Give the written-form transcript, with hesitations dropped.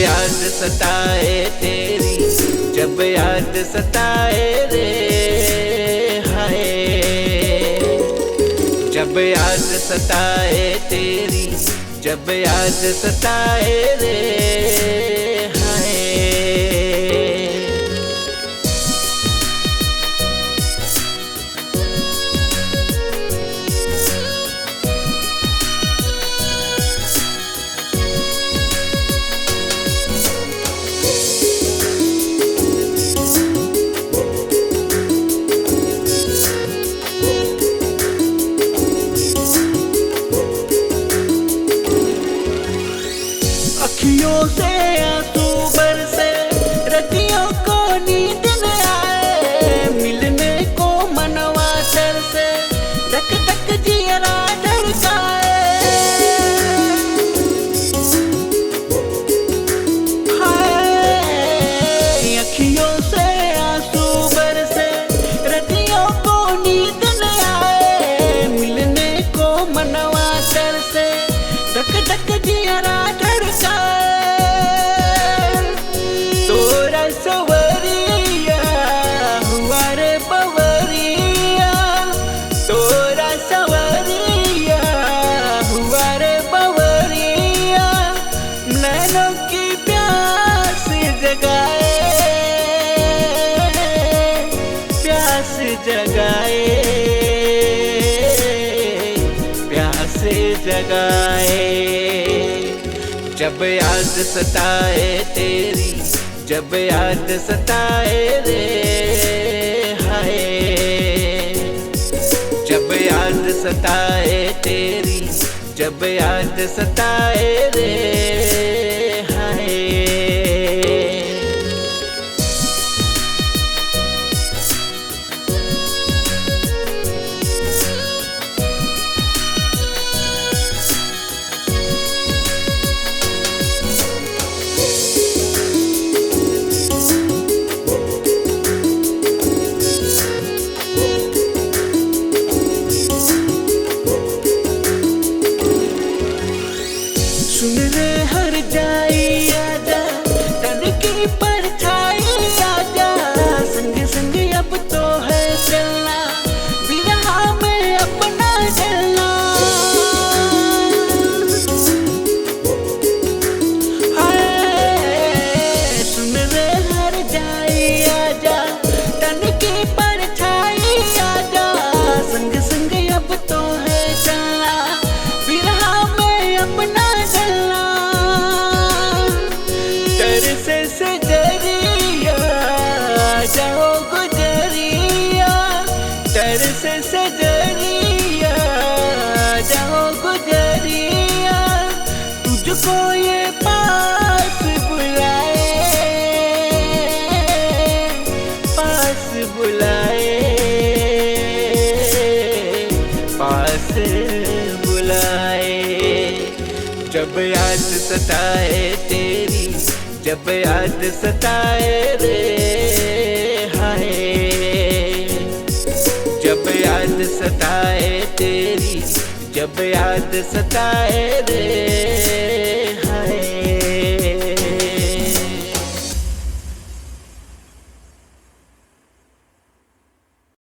याद सताए तेरी, जब याद सताए रे हाय। जब याद सताए तेरी, जब याद सताए रे हाय। अखियों से आंसू बरसे, रतियों को नींद न आए, मिलने को मनवा तरसे, धक धक जियरा धड़काए। हाय अखियों से आंसू बरसे, रतियों को नींद न आए, मिलने को मनवा तरसे, धक धक जियरा तोरा सवरिया हुआ रे बवरिया, तोरा सवरिया हुआ रे बवरिया, नैनों की प्यास जगाए, प्यास जगाए, प्यास जगाए। जब याद सताए तेरी, जब याद सताए रे हाय। जब याद सताए तेरी, जब याद सताए रे हाय। सुन रे हर जाई आजा, तन की परछाई आजा, संग संग अब तो है चलना, विरहा में अपना जलना। हाय सुन रे हर जाई आजा, तन की परछाई आजा, संग संग अब तो है चलना, विरहा में अपना से जरिया जाओ गुजरिया, से जरिया जाओ गुजरिया, तुझको ये पास बुलाए, पास बुलाए, पास बुलाए। जब याद सताए तेरी, जब याद सताए रे हाय। जब याद सताए तेरी, जब याद सताए रे